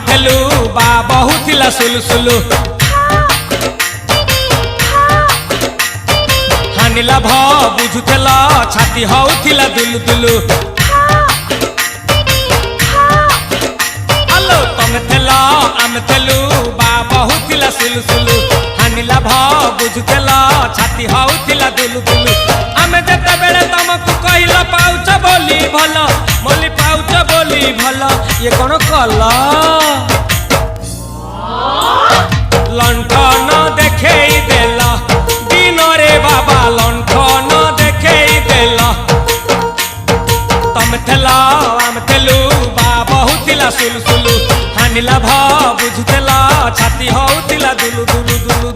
थेलु बा बहुथिला सुलुसुलु हानिला भ बुझुथेला छाती होउथिला दुलु दुलु आलो तमे थेला आमे थेलु बा बहुथिला सुलुसुलु हानिला भ बुझुथेला छाती होउथिला दुलु दुलु आमे जेते बेले तमकु कहिला पाउच बोली भलो मोली पाउच बोली भलो ये कोन कला लंठन देखेई देला दिन रे बाबा लंठन देखेई देला तमे थेला आमे थेलु बा बहुथिला सुलुसुलु हानिला भ बुझुथेला छाती होउथिला दुलु दुलु दुलु